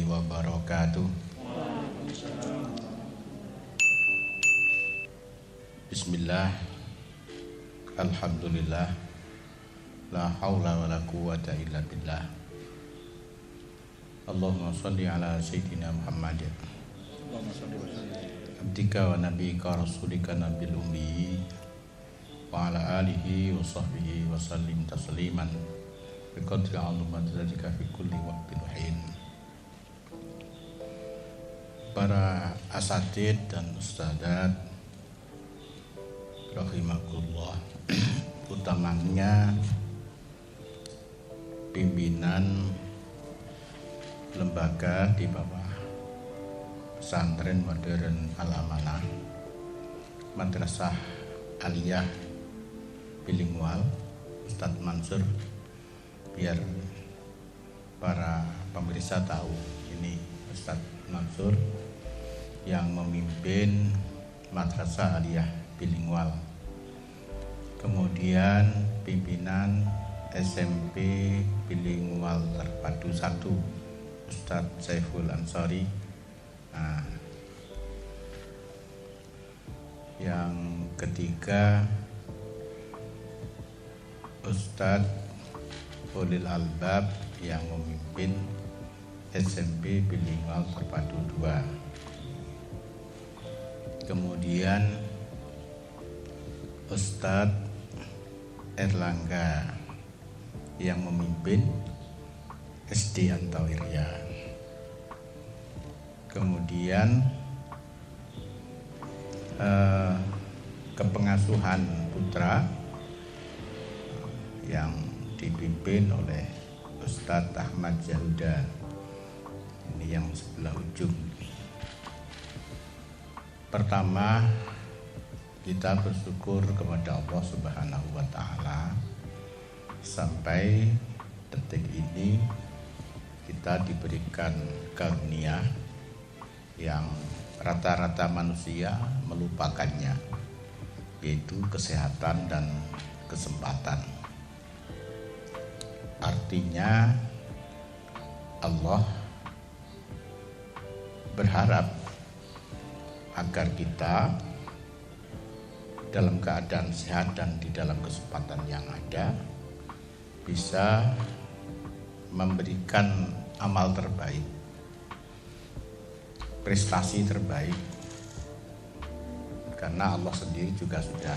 wabarakatuh. Bismillah. Alhamdulillah. La haula wa la quwwata illa billah. Allahumma sholli ala sayyidina Muhammad. Abdika wa nabiyika rasulika nabil ummi wa ala alihi wa sahbihi wa sallim tasliman biqadri alumatika fi kulli waqtin wa hin. Para asatid dan ustadzat rahimakumullah, utamanya pimpinan lembaga di bawah pesantren modern Al-Amanah, Madrasah Aliyah Bilingual, Ustadz Mansur, biar para pemirsa tahu ini Ustadz Mansur yang memimpin Madrasah Aliyah Bilingual. Kemudian pimpinan SMP Bilingual Terpadu 1, Ustadz Saiful Ansori. Yang ketiga Ustadz Ulil Albab yang memimpin SMP Bilingual Terpadu 2. Kemudian Ustadz Erlangga yang memimpin SD Antawirya. Kemudian kepengasuhan putra yang dipimpin oleh Ustadz Ahmad Yahuda, ini yang sebelah ujung. Pertama, kita bersyukur kepada Allah Subhanahu wa Ta'ala, sampai detik ini kita diberikan karunia yang rata-rata manusia melupakannya, yaitu kesehatan dan kesempatan. Artinya Allah berharap agar kita dalam keadaan sehat dan di dalam kesempatan yang ada bisa memberikan amal terbaik, prestasi terbaik, karena Allah sendiri juga sudah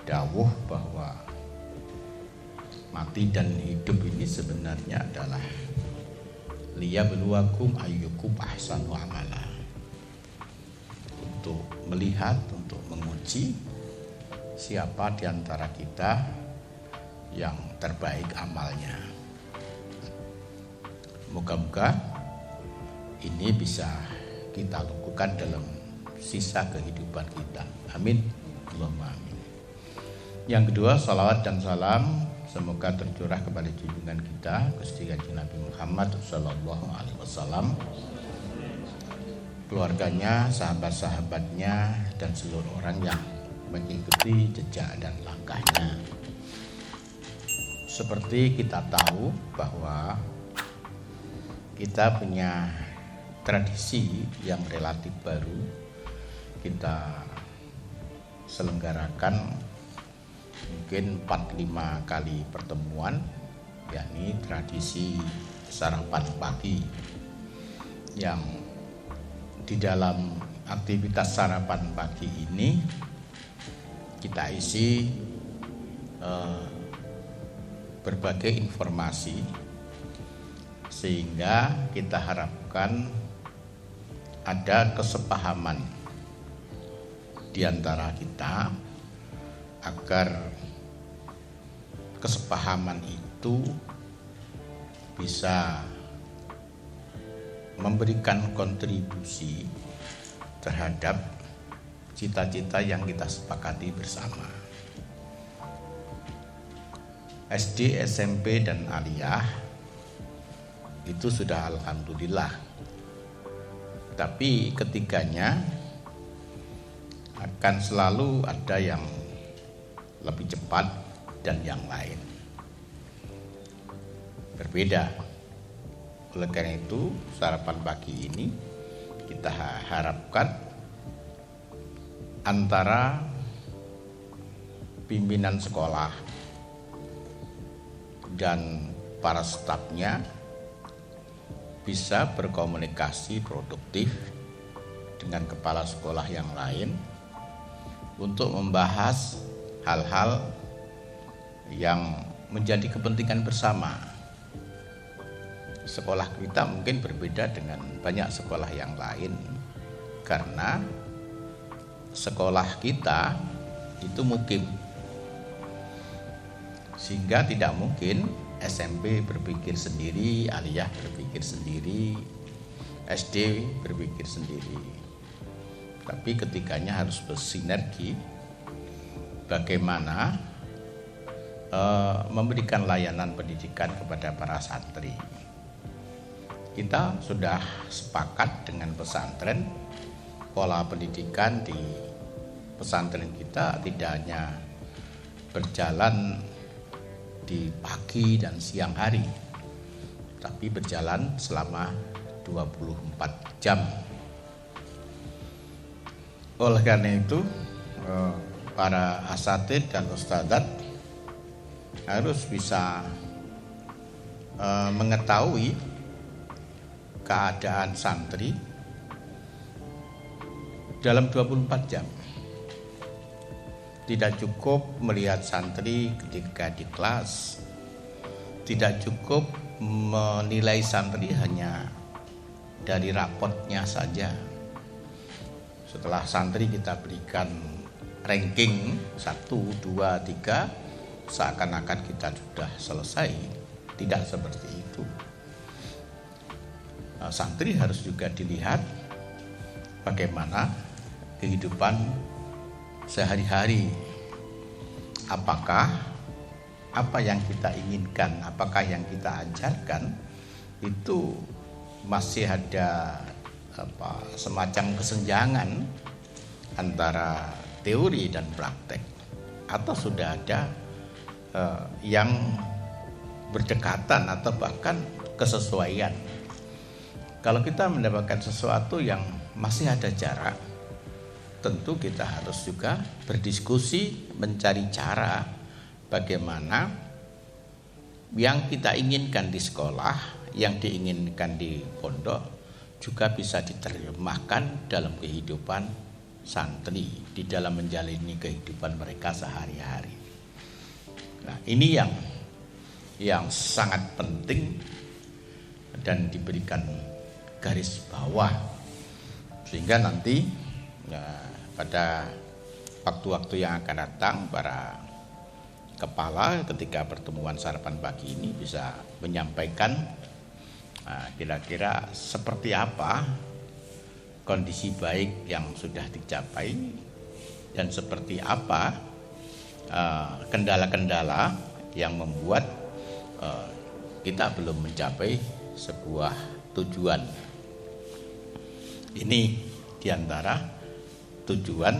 dawuh bahwa mati dan hidup ini sebenarnya adalah liyabluwakum ayyukum ahsanu amala, untuk melihat, untuk menguji siapa di antara kita yang terbaik amalnya. Moga-moga ini bisa kita lakukan dalam sisa kehidupan kita. Amin. Allahumma amin. Yang kedua, salawat dan salam semoga tercurah kepada junjungan kita Gusti Kanjeng Nabi Muhammad sallallahu alaihi wasallam, keluarganya, sahabat-sahabatnya, dan seluruh orang yang mengikuti jejak dan langkahnya. Seperti kita tahu bahwa kita punya tradisi yang relatif baru, kita selenggarakan mungkin 4-5 kali pertemuan, yakni tradisi sarapan pagi, yang di dalam aktivitas sarapan pagi ini kita isi berbagai informasi, sehingga kita harapkan ada kesepahaman di antara kita, agar kesepahaman itu bisa memberikan kontribusi terhadap cita-cita yang kita sepakati bersama. SD, SMP, dan aliyah itu sudah alhamdulillah. Tapi ketiganya akan selalu ada yang lebih cepat dan yang lain berbeda. Oleh karena itu, sarapan pagi ini kita harapkan antara pimpinan sekolah dan para stafnya bisa berkomunikasi produktif dengan kepala sekolah yang lain untuk membahas hal-hal yang menjadi kepentingan bersama. Sekolah kita mungkin berbeda dengan banyak sekolah yang lain karena sekolah kita itu mukim, sehingga tidak mungkin SMP berpikir sendiri, aliyah berpikir sendiri, SD berpikir sendiri. Tapi ketiganya harus bersinergi bagaimana memberikan layanan pendidikan kepada para santri. Kita sudah sepakat dengan pesantren, pola pendidikan di pesantren kita tidak hanya berjalan di pagi dan siang hari, tapi berjalan selama 24 jam. Oleh karena itu, para asatidz dan ustadzat harus bisa mengetahui keadaan santri dalam 24 jam. Tidak cukup melihat santri ketika di kelas, tidak cukup menilai santri hanya dari rapotnya saja. Setelah santri kita berikan ranking 1, 2, 3, seakan-akan kita sudah selesai. Tidak seperti itu. Santri harus juga dilihat bagaimana kehidupan sehari-hari. Apakah apa yang kita inginkan, apakah yang kita ajarkan itu masih ada semacam kesenjangan antara teori dan praktek, atau sudah ada yang berdekatan atau bahkan kesesuaian. Kalau kita mendapatkan sesuatu yang masih ada jarak, tentu kita harus juga berdiskusi mencari cara bagaimana yang kita inginkan di sekolah, yang diinginkan di pondok juga bisa diterjemahkan dalam kehidupan santri, di dalam menjalani kehidupan mereka sehari-hari. Nah, ini yang sangat penting dan diberikan garis bawah, sehingga nanti pada waktu-waktu yang akan datang para kepala ketika pertemuan sarapan pagi ini bisa menyampaikan kira-kira seperti apa kondisi baik yang sudah dicapai dan seperti apa kendala-kendala yang membuat kita belum mencapai sebuah tujuan. Ini diantara tujuan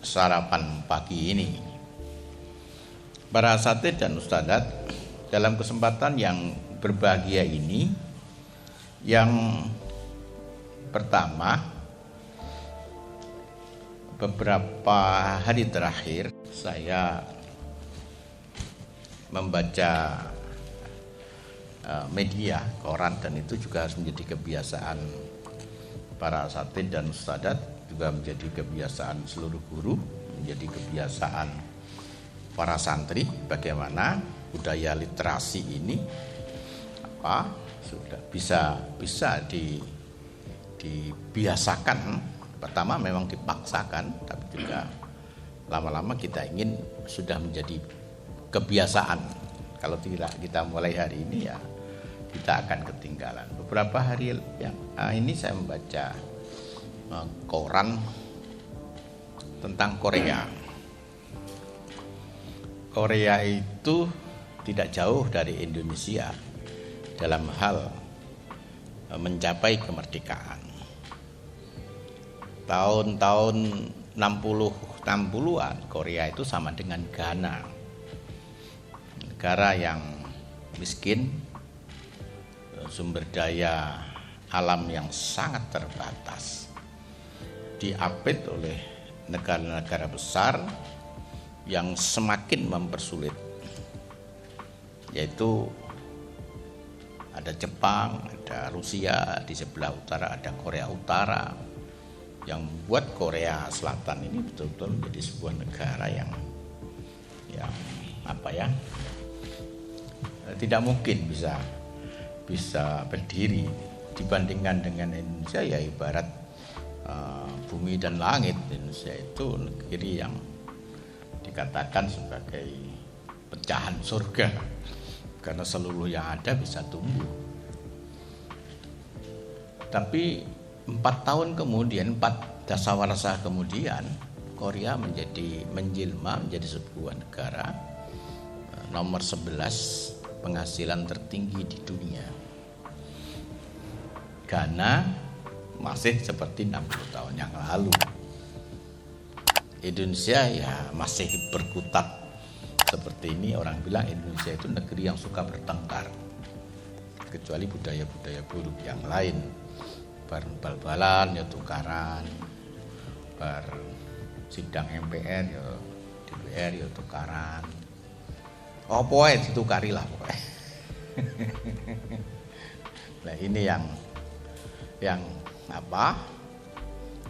sarapan pagi ini. Para asatidz dan ustadzat, dalam kesempatan yang berbahagia ini, yang pertama, beberapa hari terakhir saya membaca media, koran, dan itu juga harus menjadi kebiasaan para asatidz dan ustadzat, juga menjadi kebiasaan seluruh guru, menjadi kebiasaan para santri, bagaimana budaya literasi ini sudah bisa dibiasakan. Pertama memang dipaksakan, tapi juga lama-lama kita ingin sudah menjadi kebiasaan. Kalau tidak kita mulai hari ini, ya kita akan ketinggalan. Beberapa hari yang ini saya membaca koran tentang Korea. Korea itu tidak jauh dari Indonesia dalam hal mencapai kemerdekaan. Tahun-tahun 60-an Korea itu sama dengan Ghana, negara yang miskin, sumber daya alam yang sangat terbatas, diapit oleh negara-negara besar yang semakin mempersulit, yaitu ada Jepang, ada Rusia, di sebelah utara ada Korea Utara, yang membuat Korea Selatan ini betul-betul menjadi sebuah negara yang tidak mungkin bisa berdiri dibandingkan dengan Indonesia. Ya ibarat bumi dan langit. Indonesia itu negeri yang dikatakan sebagai pecahan surga, karena seluruh yang ada bisa tumbuh. Tapi 4 tahun kemudian, 4 dasawarsa kemudian, Korea menjelma menjadi sebuah negara nomor 11 penghasilan tertinggi di dunia. Ghana masih seperti 60 tahun yang lalu. Indonesia ya masih berkutat seperti ini. Orang bilang Indonesia itu negeri yang suka bertengkar, kecuali budaya-budaya buruk yang lain. Bal-balan ya tukaran, sidang MPR ya DPR ya tukaran. Apa ae ditukari lah pokoknya. Nah ini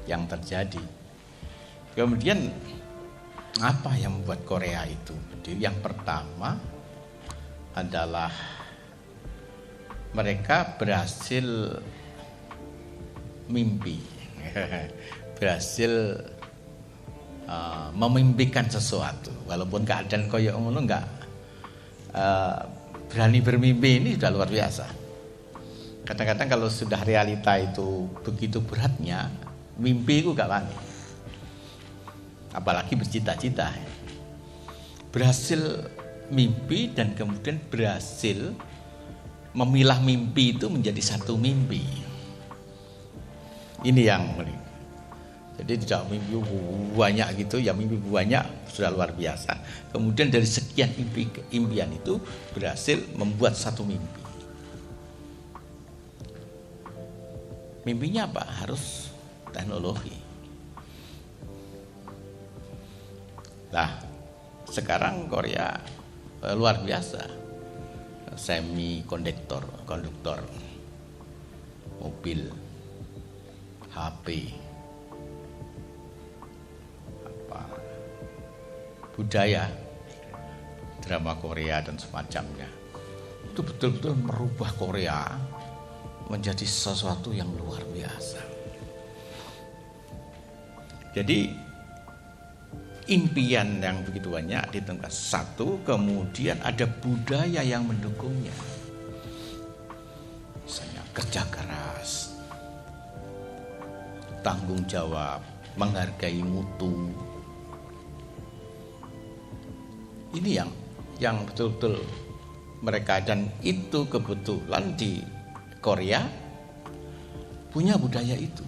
yang terjadi. Kemudian apa yang membuat Korea itu? Jadi yang pertama adalah mereka berhasil mimpi, berhasil memimpikan sesuatu. Walaupun keadaan koyo ngono enggak berani bermimpi, ini sudah luar biasa. Kadang-kadang kalau sudah realita itu begitu beratnya, mimpi itu gak wani. Apalagi bercita-cita. Berhasil mimpi dan kemudian berhasil memilah mimpi itu menjadi satu mimpi. Ini yang menarik. Jadi tidak mimpi banyak gitu, ya mimpi banyak sudah luar biasa. Kemudian dari sekian impian itu berhasil membuat satu mimpi. Mimpinya apa? Harus teknologi. Nah, sekarang Korea luar biasa. Konduktor, mobil, HP, budaya, drama Korea dan semacamnya. Itu betul-betul merubah Korea menjadi sesuatu yang luar biasa. Jadi impian yang begitu banyak di tempat satu, kemudian ada budaya yang mendukungnya. Misalnya kerja keras, tanggung jawab, menghargai mutu. Ini yang betul-betul mereka, dan itu kebetulan di Korea punya budaya itu.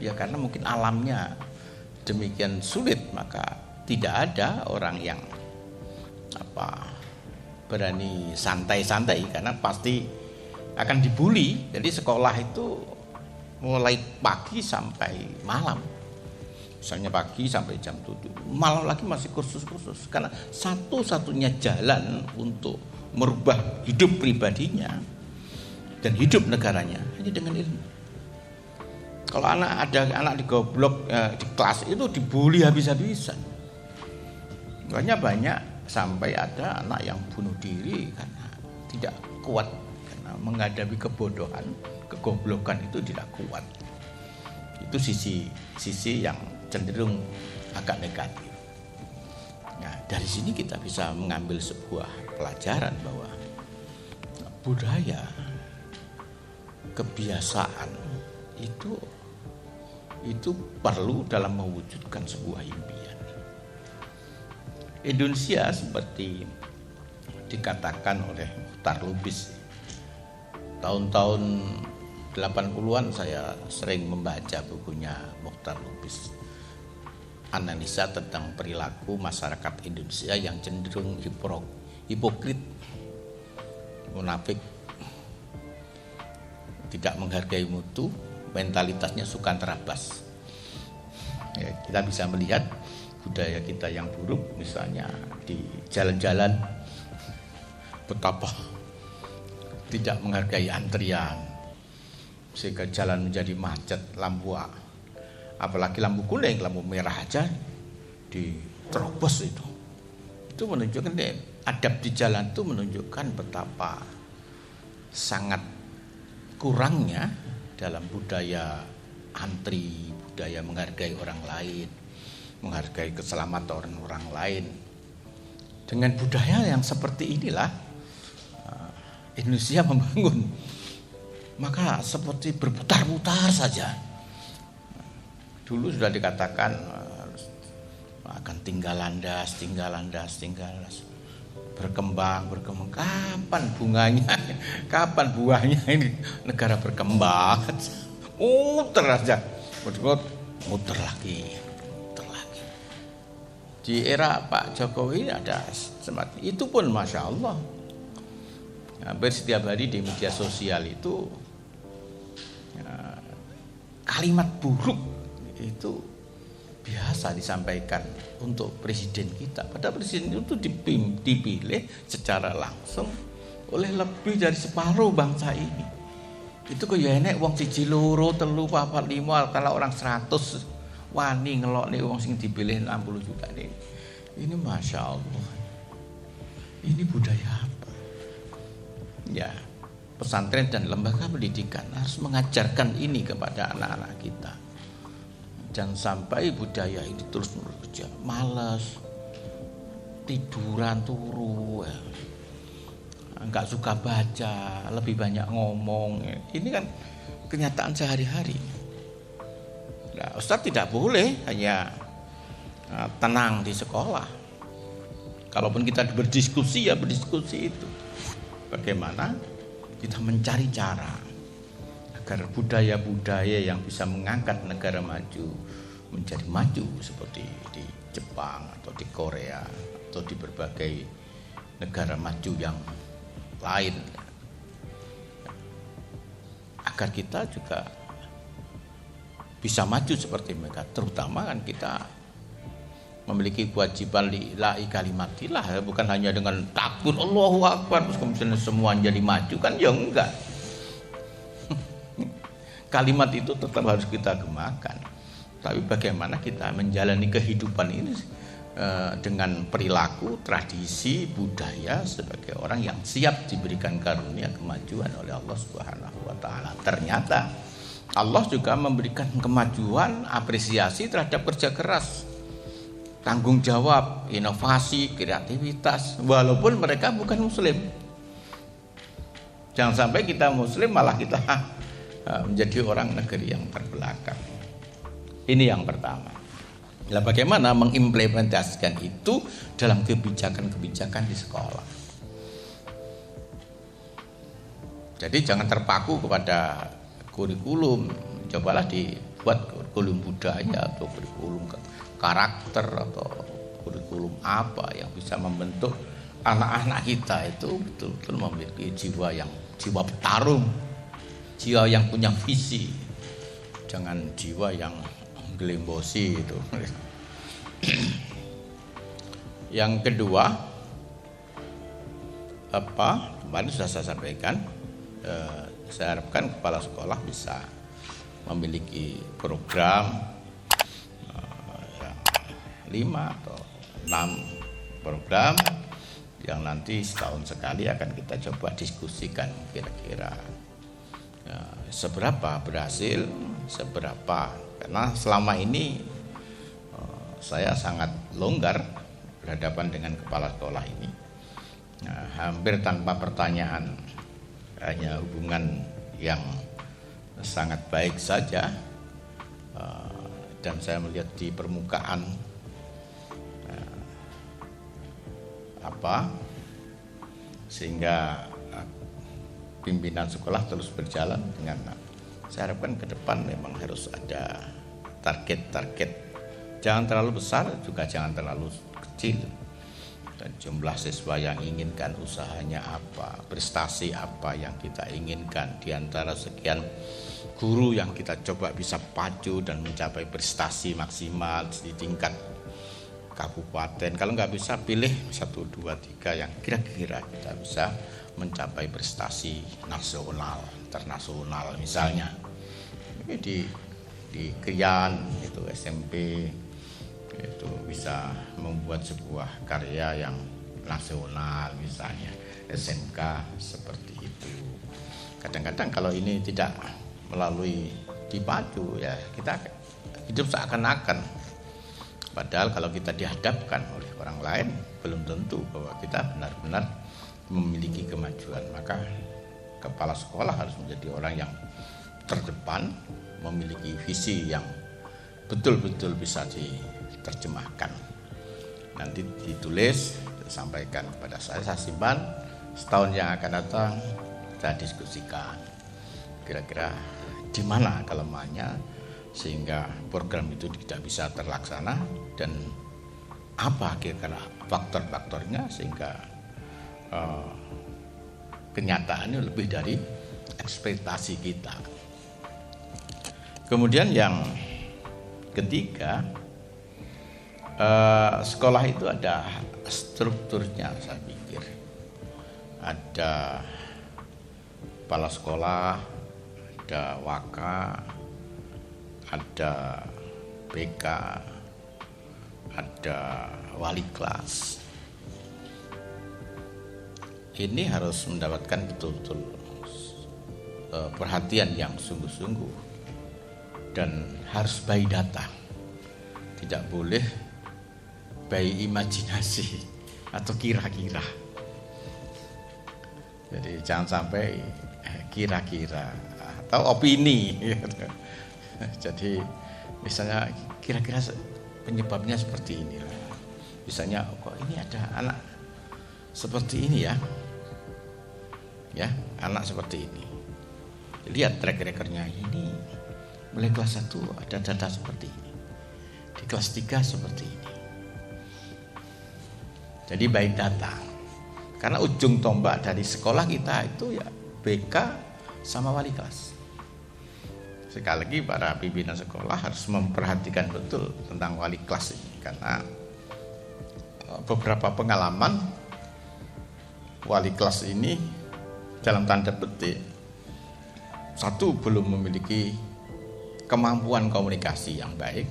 Ya karena mungkin alamnya demikian sulit, maka tidak ada orang yang berani santai-santai, karena pasti akan dibully. Jadi sekolah itu mulai pagi sampai malam. Misalnya pagi sampai jam 7, malam lagi masih kursus-kursus. Karena satu-satunya jalan untuk merubah hidup pribadinya dan hidup negaranya hanya dengan ilmu. Kalau ada anak digoblok di kelas itu dibully habis-habisan. Makanya banyak sampai ada anak yang bunuh diri karena tidak kuat, karena menghadapi kebodohan, kegoblokan itu tidak kuat. Itu sisi yang cenderung agak negatif. Nah, dari sini kita bisa mengambil sebuah pelajaran bahwa budaya, kebiasaan itu perlu dalam mewujudkan sebuah impian. Indonesia seperti dikatakan oleh Muchtar Lubis, tahun-tahun 80-an saya sering membaca bukunya Muchtar Lubis, analisa tentang perilaku masyarakat Indonesia yang cenderung hipokrit, munafik. tidak menghargai mutu, mentalitasnya suka terabas. Ya, kita bisa melihat budaya kita yang buruk, misalnya di jalan-jalan betapa tidak menghargai antrian, sehingga jalan menjadi macet, apalagi lampu kuning, lampu merah aja diterobos itu menunjukkan adab di jalan itu menunjukkan betapa sangat kurangnya dalam budaya antri, budaya menghargai orang lain, menghargai keselamatan orang lain. Dengan budaya yang seperti inilah Indonesia membangun, maka seperti berputar-putar saja. Dulu sudah dikatakan akan tinggal landas, berkembang. Kapan bunganya, kapan buahnya ini negara berkembang? Muter aja, muter lagi. Di era Pak Jokowi ada semacam itu pun, masya Allah, hampir setiap hari di media sosial itu kalimat buruk itu biasa disampaikan untuk presiden kita. Padahal presiden itu dipilih secara langsung oleh lebih dari separuh bangsa ini. Itu kok ya enek wong 1, 2, 3, 4, 5, kalau orang 100 wani ngelok nih wong sing dipilih 60 juta nih. Ini masya Allah. Ini budaya apa? Ya, pesantren dan lembaga pendidikan harus mengajarkan ini kepada anak-anak kita. Jangan sampai budaya ini terus bekerja, malas, tiduran turu, nggak suka baca, lebih banyak ngomong. Ini kan kenyataan sehari-hari. Nah, Ustadz tidak boleh hanya tenang di sekolah. Kalaupun kita berdiskusi, ya berdiskusi itu bagaimana kita mencari cara agar budaya-budaya yang bisa mengangkat negara maju menjadi maju, seperti di Jepang atau di Korea atau di berbagai negara maju yang lain, agar kita juga bisa maju seperti mereka. Terutama kan kita memiliki kewajiban lillahi kalimatillah, bukan hanya dengan takbir Allahu Akbar terus kemudian semua jadi maju, kan ya enggak. Kalimat itu tetap harus kita gemakan, tapi bagaimana kita menjalani kehidupan ini dengan perilaku, tradisi, budaya sebagai orang yang siap diberikan karunia kemajuan oleh Allah Subhanahu wa taala. Ternyata Allah juga memberikan kemajuan, apresiasi terhadap kerja keras, tanggung jawab, inovasi, kreativitas, walaupun mereka bukan muslim. Jangan sampai kita muslim malah kita menjadi orang negeri yang terbelakang. Ini yang pertama. Nah, bagaimana mengimplementasikan itu dalam kebijakan-kebijakan di sekolah? Jadi jangan terpaku kepada kurikulum. Cobalah dibuat kurikulum budaya atau kurikulum karakter atau kurikulum apa yang bisa membentuk anak-anak kita itu betul-betul memiliki jiwa petarung, jiwa yang punya visi, jangan jiwa yang gelimbosi itu. Yang kedua, kemarin sudah saya sampaikan, saya harapkan kepala sekolah bisa memiliki program 5 atau 6 program yang nanti setahun sekali akan kita coba diskusikan kira-kira seberapa berhasil, seberapa, karena selama ini saya sangat longgar berhadapan dengan kepala sekolah ini, hampir tanpa pertanyaan, hanya hubungan yang sangat baik saja, dan saya melihat di permukaan sehingga pimpinan sekolah terus berjalan dengan, saya harapkan ke depan memang harus ada target-target, jangan terlalu besar juga jangan terlalu kecil, dan jumlah siswa yang inginkan, usahanya apa, prestasi apa yang kita inginkan, di antara sekian guru yang kita coba bisa pacu dan mencapai prestasi maksimal di tingkat kabupaten. Kalau nggak bisa, pilih 1, 2, 3 yang kira-kira kita bisa mencapai prestasi nasional, internasional misalnya. Ini di Krian itu SMP itu bisa membuat sebuah karya yang nasional misalnya, SMK seperti itu. Kadang-kadang kalau ini tidak melalui dipacu, ya kita hidup seakan-akan, padahal kalau kita dihadapkan oleh orang lain belum tentu bahwa kita benar-benar memiliki kemajuan. Maka kepala sekolah harus menjadi orang yang terdepan, memiliki visi yang betul-betul bisa diterjemahkan, nanti ditulis, disampaikan kepada saya simpan, setahun yang akan datang kita diskusikan kira-kira di mana kelemahannya sehingga program itu tidak bisa terlaksana, dan apa kira-kira faktor-faktornya sehingga kenyataannya lebih dari ekspektasi kita. Kemudian yang ketiga, sekolah itu ada strukturnya, saya pikir. Ada kepala sekolah, ada waka, ada BK, ada wali kelas. Ini harus mendapatkan betul-betul perhatian yang sungguh-sungguh dan harus by data. Tidak boleh by imajinasi atau kira-kira. Jadi jangan sampai kira-kira atau opini. Jadi misalnya kira-kira penyebabnya seperti ini. Misalnya kok ini ada anak seperti ini ya anak seperti ini. Lihat track recordnya, ini mulai kelas 1 ada data seperti ini, di kelas 3 seperti ini. Jadi by data, karena ujung tombak dari sekolah kita itu ya BK sama wali kelas. Sekali lagi para pimpinan sekolah harus memperhatikan betul tentang wali kelas ini, karena beberapa pengalaman wali kelas ini dalam tanda petik, satu, belum memiliki kemampuan komunikasi yang baik,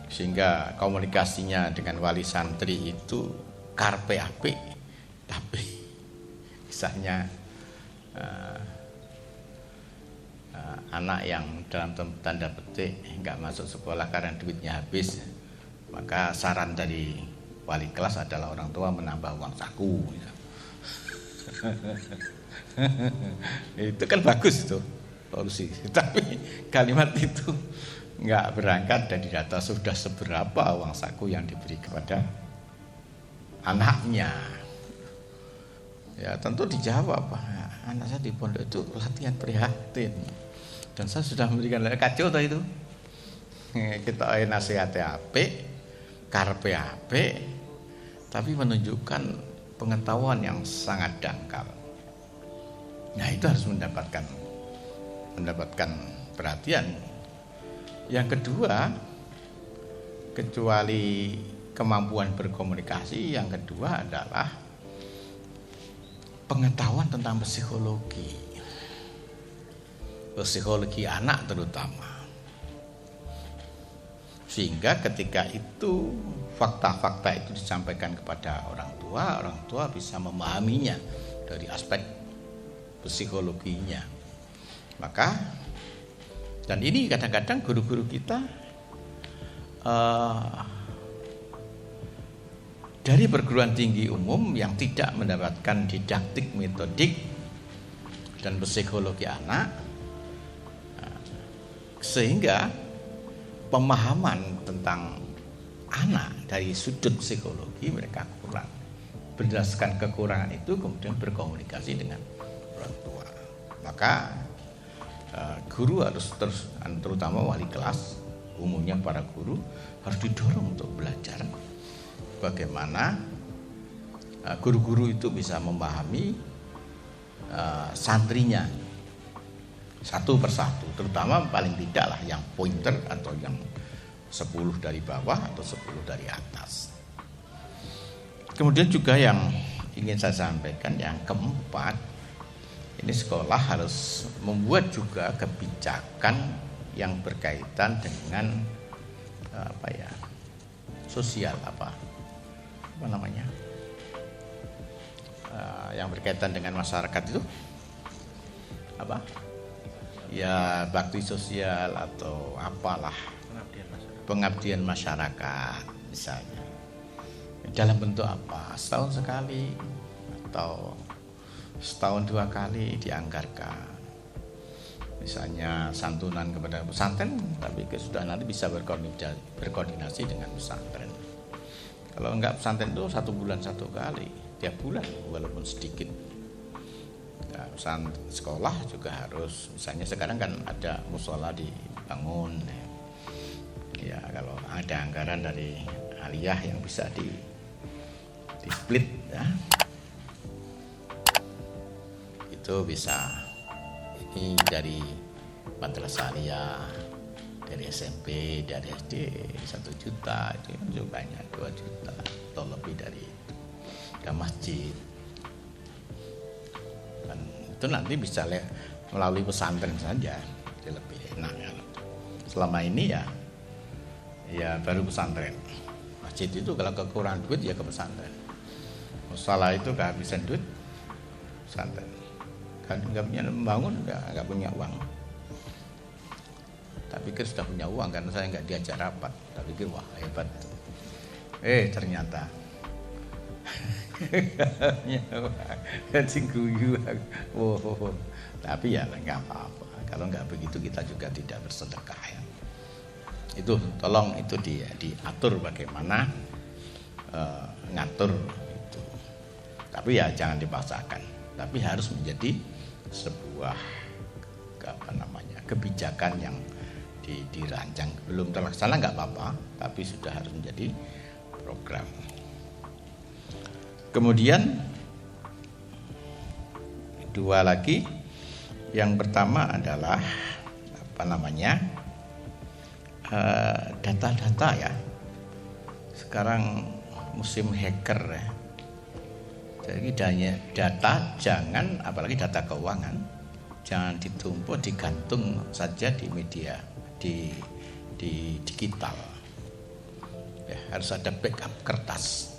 sehingga komunikasinya dengan wali santri itu karpe apik, tapi misalnya anak yang dalam tanda petik nggak masuk sekolah karena duitnya habis, maka saran dari wali kelas adalah orang tua menambah uang saku. Itu kan bagus itu solusi, tapi kalimat itu nggak berangkat dari data sudah seberapa uang saku yang diberi kepada anaknya. Ya tentu dijawab, anak saya di pondok itu latihan prihatin dan saya sudah memberikan kacau itu. Kita nasihatnya apik, karpe apik, tapi menunjukkan pengetahuan yang sangat dangkal. Nah itu harus mendapatkan perhatian. Yang kedua, kecuali kemampuan berkomunikasi, yang kedua adalah pengetahuan tentang psikologi anak terutama, sehingga ketika itu fakta-fakta itu disampaikan kepada orang tua bisa memahaminya dari aspek psikologinya. Maka, dan ini kadang-kadang guru-guru kita dari perguruan tinggi umum yang tidak mendapatkan didaktik metodik dan psikologi anak, sehingga pemahaman tentang anak dari sudut psikologi mereka kurang. Berdasarkan kekurangan itu kemudian berkomunikasi dengan orang tua. Maka guru harus terutama wali kelas, umumnya para guru harus didorong untuk belajar bagaimana guru-guru itu bisa memahami santrinya satu persatu, terutama paling tidak lah yang pointer atau yang 10 dari bawah atau 10 dari atas. Kemudian juga yang ingin saya sampaikan yang keempat, ini sekolah harus membuat juga kebijakan yang berkaitan dengan sosial yang berkaitan dengan masyarakat itu ya bakti sosial atau apalah, pengabdian masyarakat misalnya, dalam bentuk apa, setahun sekali atau setahun 2 kali dianggarkan, misalnya santunan kepada pesantren, tapi sudah nanti bisa berkoordinasi dengan pesantren. Kalau enggak, pesantren itu 1 bulan 1 kali, tiap bulan walaupun sedikit. Sekolah juga harus, misalnya sekarang kan ada musola dibangun ya, kalau ada anggaran dari aliyah yang bisa di split ya, itu bisa. Ini dari madrasah aliyah, dari SMP, dari SD 1 juta, itu kan juga banyak, 2 juta atau lebih dari itu. Ke masjid dan itu nanti bisa melalui pesantren saja, jadi lebih enak ya. Selama ini ya baru pesantren. Masjid itu kalau kekurangan duit ya ke pesantren. Musola itu kehabisan duit, pesantren. Kan nggak punya membangun, nggak punya uang. Tak pikir sudah punya uang karena saya nggak diajak rapat. Tak pikir wah hebat. Ternyata guyu. Tapi ya nggak apa-apa. Kalau nggak begitu kita juga tidak bersedekah ya. Itu tolong itu diatur bagaimana ngatur itu. Tapi ya jangan dipaksakan. Tapi harus menjadi sebuah kebijakan yang dirancang. Belum terlaksana nggak apa-apa, tapi sudah harus menjadi program. Kemudian 2 lagi, yang pertama adalah data-data ya. Sekarang musim hacker ya. Jadi data jangan, apalagi data keuangan, jangan ditumpuk digantung saja di media, di digital. Ya, harus ada backup kertas.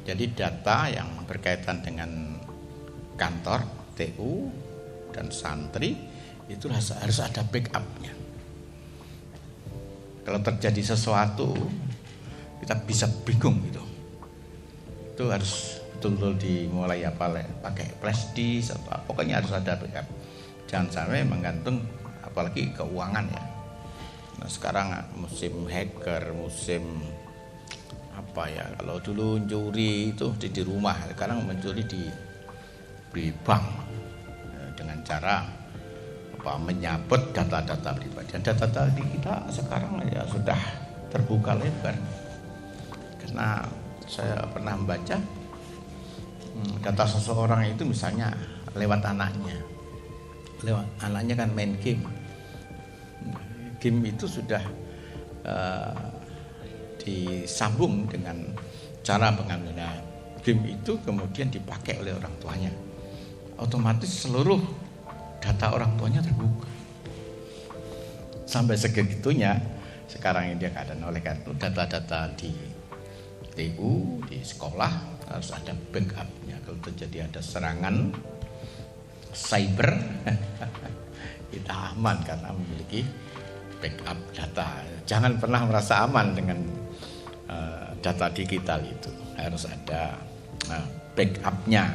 Jadi data yang berkaitan dengan kantor, TU dan santri itu harus ada backupnya. Kalau terjadi sesuatu kita bisa bingung gitu. Itu harus betul-betul dimulai pakai flash disk atau pokoknya harus ada backup. Jangan sampai menggantung apalagi keuangan ya. Nah, sekarang musim hacker, musim kalau dulu mencuri itu di rumah, sekarang mencuri di bank dengan cara menyabet data-data pribadi. Dan data-data kita sekarang ya sudah terbuka lebar. Karena saya pernah membaca data seseorang itu misalnya lewat anaknya. Lewat anaknya kan main game. Game itu sudah disambung dengan cara pengambilan game itu kemudian dipakai oleh orang tuanya. Otomatis seluruh data orang tuanya terbuka. Sampai segitunya sekarang ini dia keadaan. Oleh karena itu data-data di TU, di sekolah harus ada backupnya. Kalau terjadi ada serangan cyber kita aman karena memiliki backup data. Jangan pernah merasa aman dengan data digital itu, harus ada backupnya.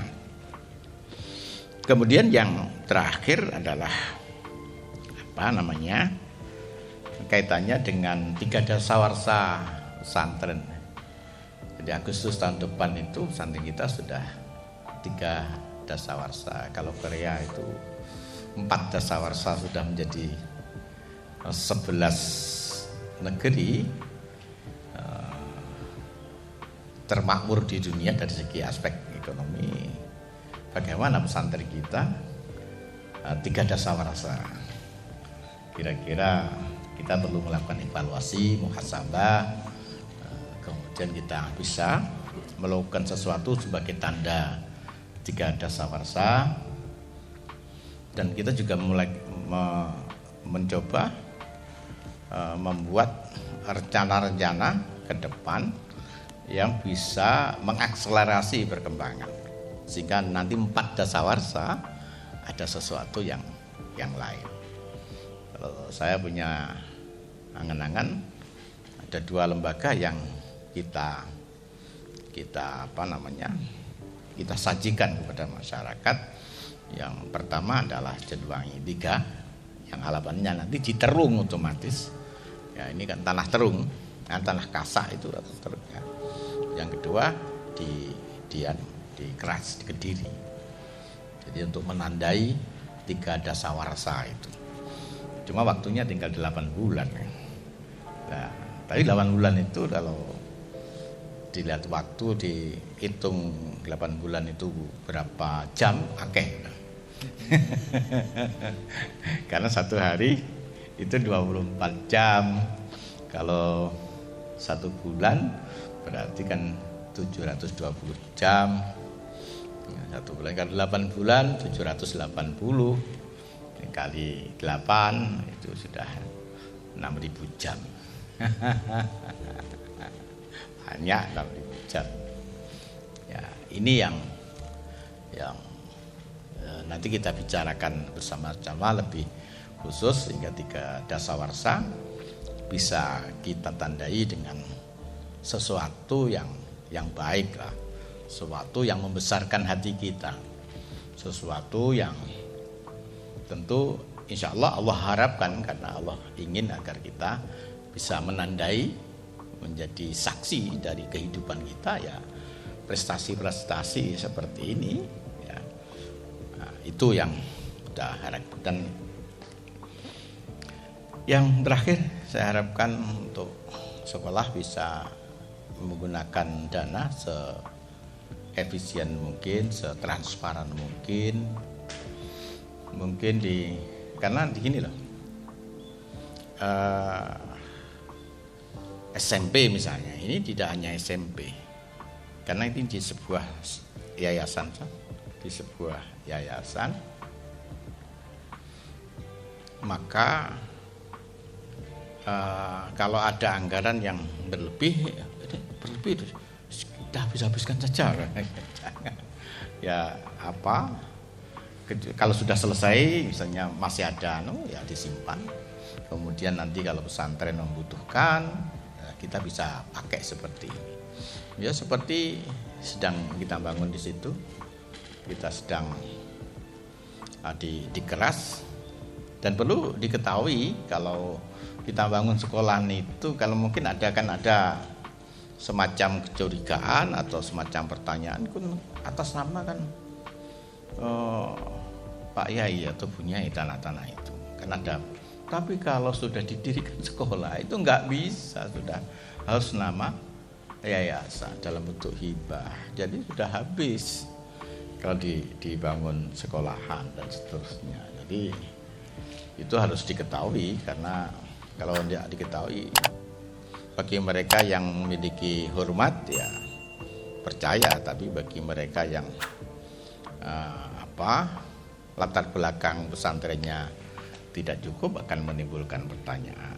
Kemudian yang terakhir adalah kaitannya dengan 3 dasawarsa pesantren. Jadi Agustus tahun depan itu pesantren kita sudah 3 dasawarsa. Kalau Korea itu 4 dasawarsa sudah menjadi 11 negeri. termakmur di dunia dari segi aspek ekonomi. Bagaimana pesantren kita? 3 dasawarsa. Kira-kira kita perlu melakukan evaluasi, muhasabah, kemudian kita bisa melakukan sesuatu sebagai tanda 3 dasawarsa, dan kita juga mulai mencoba membuat rencana-rencana ke depan yang bisa mengakselerasi perkembangan, sehingga nanti 4 dasawarsa ada sesuatu yang lain. Kalau saya punya angan-angan, ada 2 lembaga yang kita kita sajikan kepada masyarakat. Yang pertama adalah Jatiwangi 3, yang halamannya nanti di Terung otomatis. Ya, ini kan tanah terung, kan tanah kasak itu atau terung. Ya. Yang kedua di Keras, di Kediri. Jadi untuk menandai 3 dasawarsa itu. Cuma waktunya tinggal 8 bulan. Nah, tapi 8 bulan itu kalau dilihat waktu, dihitung 8 bulan itu berapa jam, akeh. Karena 1 hari itu 24 jam. Kalau 1 bulan berarti kan 720 jam. 1 bulan kan 8 bulan 780 kali 8 itu sudah 6.000 jam. Banyak 6.000 jam. Ya, ini yang nanti kita bicarakan bersama-sama lebih khusus, sehingga 3 dasawarsa bisa kita tandai dengan sesuatu yang baik lah, sesuatu yang membesarkan hati kita, sesuatu yang tentu insya Allah harapkan, karena Allah ingin agar kita bisa menandai, menjadi saksi dari kehidupan kita, ya prestasi-prestasi seperti ini. Itu yang kita harapkan. Dan yang terakhir saya harapkan untuk sekolah bisa menggunakan dana seefisien mungkin, setransparan mungkin. Mungkin karena di gini loh, SMP misalnya, ini tidak hanya SMP, karena ini di sebuah yayasan, maka kalau ada anggaran yang berlebih itu kita habiskan saja. Ya kalau sudah selesai misalnya masih ada ya disimpan, kemudian nanti kalau pesantren membutuhkan kita bisa pakai seperti ini. Ya seperti sedang kita bangun di situ, kita sedang di Keras. Dan perlu diketahui kalau kita bangun sekolah itu, kalau mungkin ada semacam kecurigaan atau semacam pertanyaan atas nama kan Pak Yai atau punya tanah-tanah itu kan ada. Tapi kalau sudah didirikan sekolah itu nggak bisa, sudah harus nama yayasan dalam bentuk hibah. Jadi sudah habis kalau dibangun sekolahan dan seterusnya. Jadi itu harus diketahui, karena kalau tidak diketahui, bagi mereka yang memiliki hormat ya percaya, tapi bagi mereka yang latar belakang pesantrennya tidak cukup akan menimbulkan pertanyaan.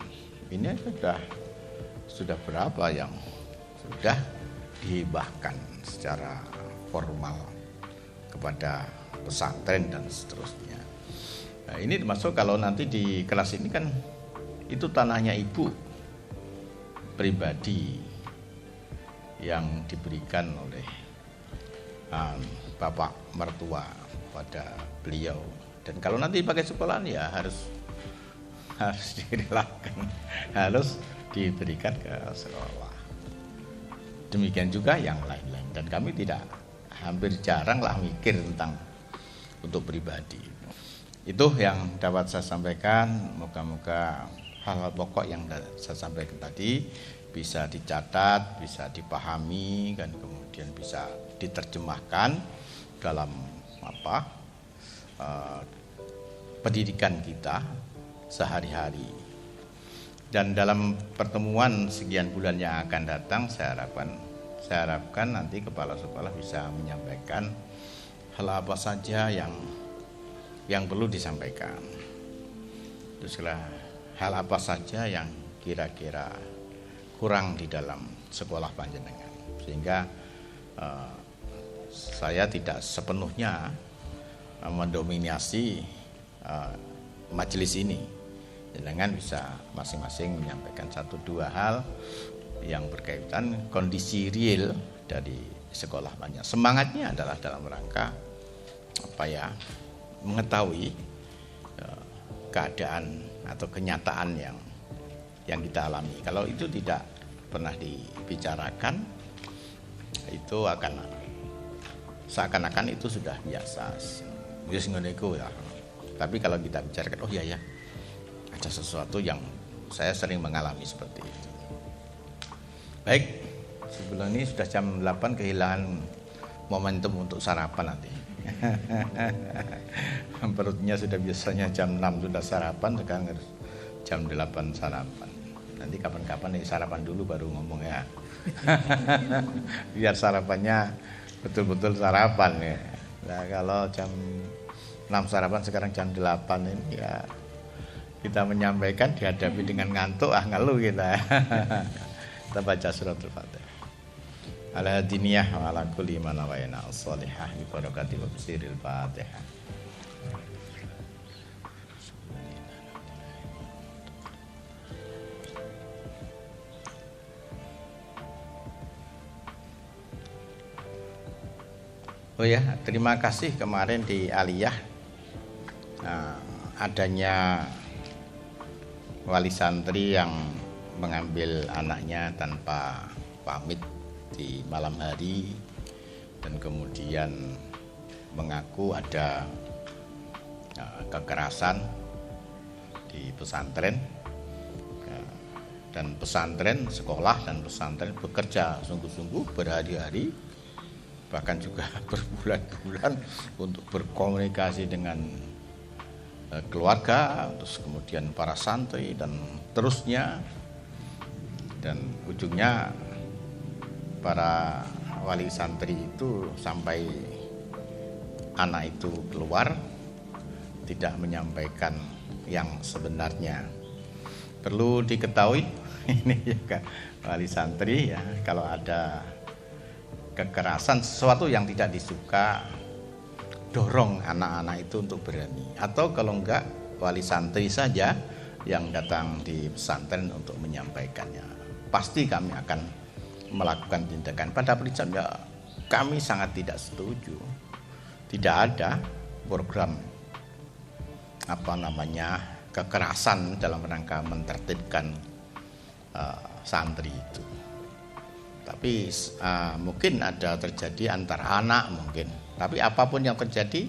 Ini sudah berapa yang sudah dihibahkan secara formal kepada pesantren dan seterusnya. Nah, ini termasuk kalau nanti di kelas ini kan itu tanahnya ibu pribadi yang diberikan oleh bapak mertua pada beliau. Dan kalau nanti pakai sekolahan ya harus direlakan, harus diberikan ke sekolah. Demikian juga yang lain-lain. Dan kami hampir jarang lah mikir tentang untuk pribadi. Itu yang dapat saya sampaikan. Moga-moga hal-hal pokok yang saya sampaikan tadi bisa dicatat, bisa dipahami, kan kemudian bisa diterjemahkan dalam pendidikan kita sehari-hari. Dan dalam pertemuan sekian bulan yang akan datang, saya harapkan nanti kepala sekolah bisa menyampaikan hal apa saja yang perlu disampaikan. Terus hal apa saja yang kira-kira kurang di dalam sekolah panjenengan, sehingga saya tidak sepenuhnya mendominasi majelis ini. Jenengan bisa masing-masing menyampaikan 1-2 hal yang berkaitan kondisi real dari sekolah banyak. Semangatnya adalah dalam rangka mengetahui keadaan atau kenyataan yang kita alami. Kalau itu tidak pernah dibicarakan, itu akan seakan-akan itu sudah biasa. Ya. Tapi kalau kita bicarakan, oh iya ya, ada sesuatu yang saya sering mengalami seperti itu. Baik, sebelum ini sudah jam 8, kehilangan momentum untuk sarapan nanti. Perutnya sudah biasanya jam 6 sudah sarapan, sekarang harus jam 8 sarapan. Nanti kapan-kapan sarapan dulu baru ngomong ya. Biar sarapannya betul-betul sarapan ya. Nah, kalau jam 6 sarapan, sekarang jam 8 ini ya, kita menyampaikan dihadapi dengan ngantuk, ngeluh kita. Kita baca suratul Fatihah. Ala diniyah wa ala kulli man nawayna as-salihah bi barakati wa bisiril Fatihah. Oh ya, terima kasih kemarin di Aliyah adanya wali santri yang mengambil anaknya tanpa pamit di malam hari dan kemudian mengaku ada kekerasan di pesantren, dan pesantren, sekolah dan pesantren bekerja sungguh-sungguh berhari-hari, bahkan juga berbulan-bulan untuk berkomunikasi dengan keluarga, terus kemudian para santri dan terusnya, dan ujungnya para wali santri itu sampai anak itu keluar tidak menyampaikan yang sebenarnya. Perlu diketahui ini juga wali santri ya, kalau ada kekerasan, sesuatu yang tidak disuka, dorong anak-anak itu untuk berani. Atau kalau enggak, wali santri saja yang datang di pesantren untuk menyampaikannya. Pasti kami akan melakukan tindakan. Pada prinsipnya kami sangat tidak setuju. Tidak ada program kekerasan dalam rangka mentertibkan santri itu. Tapi mungkin ada terjadi antara anak mungkin. Tapi apapun yang terjadi,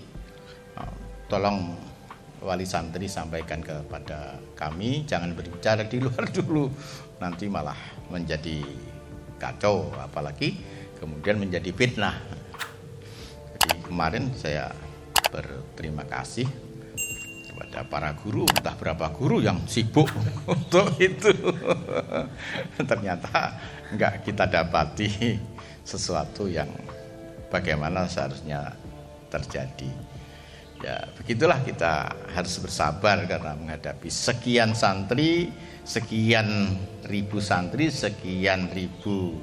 tolong wali santri sampaikan kepada kami, jangan berbicara di luar dulu, nanti malah menjadi kacau, apalagi kemudian menjadi fitnah. Jadi kemarin saya berterima kasih kepada para guru, entah berapa guru yang sibuk untuk itu. Ternyata enggak kita dapati sesuatu yang bagaimana seharusnya terjadi. Ya, begitulah kita harus bersabar karena menghadapi sekian santri, sekian ribu santri, sekian ribu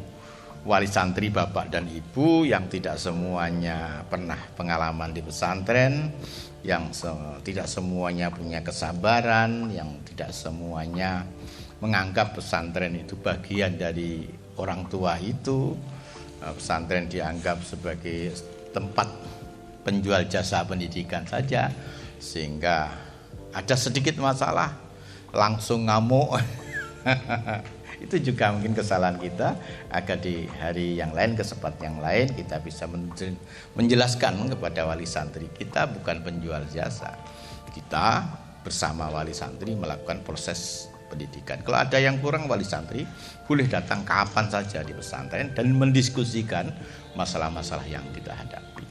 wali santri bapak dan ibu yang tidak semuanya pernah pengalaman di pesantren, yang tidak semuanya punya kesabaran, yang tidak semuanya menganggap pesantren itu bagian dari orang tua itu. Pesantren dianggap sebagai tempat penjual jasa pendidikan saja, sehingga ada sedikit masalah langsung ngamuk. Itu juga mungkin kesalahan kita, agar di hari yang lain, kesempatan yang lain kita bisa menjelaskan kepada wali santri, kita bukan penjual jasa, kita bersama wali santri melakukan proses pendidikan. Kalau ada yang kurang wali santri boleh datang kapan saja di pesantren dan mendiskusikan masalah-masalah yang kita hadapi.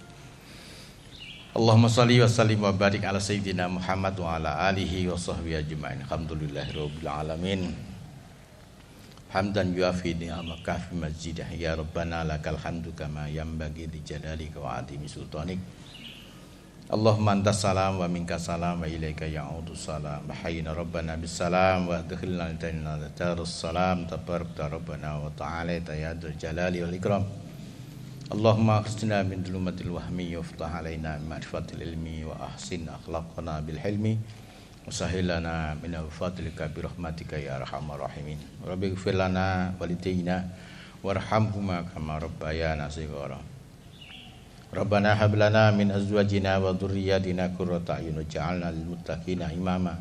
Allahumma shalli wa sallim wa barik ala sayyidina Muhammad wa ala alihi wa sahbihi ajma'in. Alhamdulillahirabbil alamin. Hamdan yuafi ni'amaka fi majidah ya rabbana lakal hamdu kama yanbaghi li jalalika wa 'azimi sultanik. Allahumma antas salam wa minkas salam wa ilaika ya'udu salam. Hayyina rabbana bis salam wa adkhilna al-jannata darus salam. Tabarakta rabbana wa ta'ala ya dzal jalali wal ikram. Allahumma akhsina min dhulumatil wahmi waftah alaina min ma'rifatil ilmi wa ahsin akhlaqana bil hilmi wa sahhil lana min fadlika bi rahmatika ya arhamar rahimin. Rabbi ighfir lana walidayna warhamhuma kama rabbayana shighara. Rabbana hab lana min azwajina wa dhurriyyatina qurrata a'yun waj'alna lil muttaqina imama.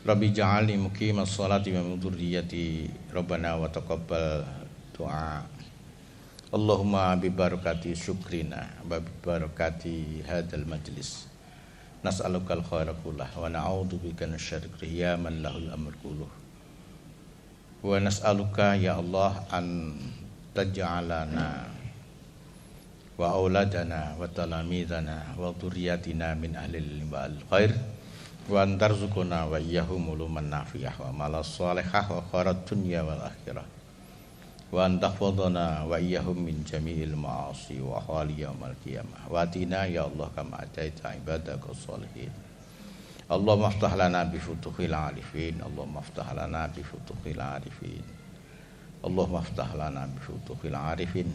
Rabbi ja'alni muqimas sholati wa min dhurriyyati. Rabbana wa taqabbal du'a. Allahumma bi barakati syukrina wa bi barakati hadzal majlis. Nas'alukal khaira kullah wa na'udzu bika min syarri ya man lahul amru kulluh. Wa nas'aluka ya Allah an taj'alana wa auladana wa talamidana wa dhurriyyatina min ahlil wal khair wa antarzuquna wa iyyahum uluman nafi'ah wa malas salihah wa khairat dunya wal akhirah wa antahfadhana wa iyyahum min jami'il ma'asi wa hali yaumil qiyamah wa atina ya Allah kama ataita ibadaka sholihin. Allahumma aftah lana bi futuhil arifin. Allahumma aftah lana bi futuhil arifin. Allahumma aftah lana bi futuhil arifin.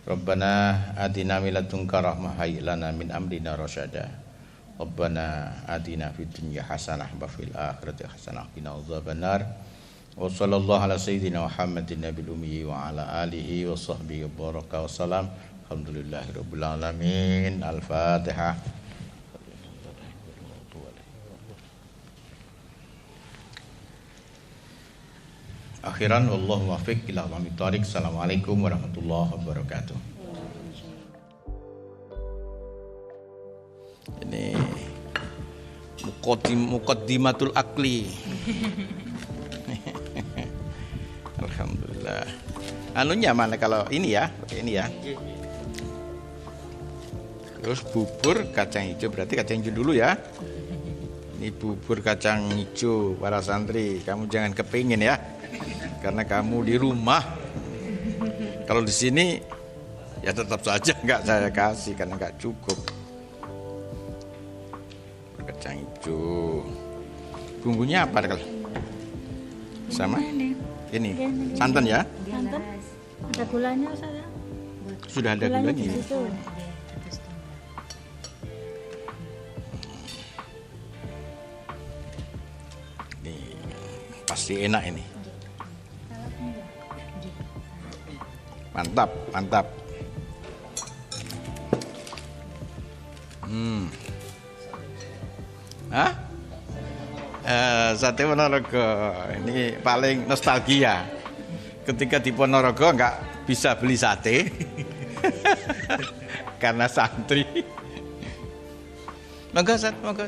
Rabbana atina min ladunka rahmah hayyi lana min amrina rasyada. Rabbana atina fid dunya hasanah wa fil akhirati hasanah wa qina adzabannar. Wa sallallahu ala sayyidina Muhammadin nabiyil ummi wa ala alihi wa sahbihi wa baraka wa salam. Alhamdulillahirabbil alamin. Al-Fatihah. Akhiran wallahu muwaffiq ila aqwamit thoriq. Assalamualaikum warahmatullahi wabarakatuh. Ini muqaddimatul akli. Alhamdulillah. Anunya mana kalau ini ya? Oke ini ya. Terus bubur kacang hijau, berarti kacang hijau dulu ya. Ini bubur kacang hijau para santri. Kamu jangan kepingin ya. Karena kamu di rumah. Kalau di sini ya tetap saja nggak saya kasih karena nggak cukup. Kacang hijau. Bumbunya apa kalau? Sama? Ini santan ya? Santan. Ada gulanya saya. Sudah ada gulanya. Di situ. Nih, pasti enak ini. Mantap, mantap. Hah? Sate Ponorogo ini paling nostalgia. Ketika di Ponorogo nggak bisa beli sate karena santri. Monggo, Sat, monggo.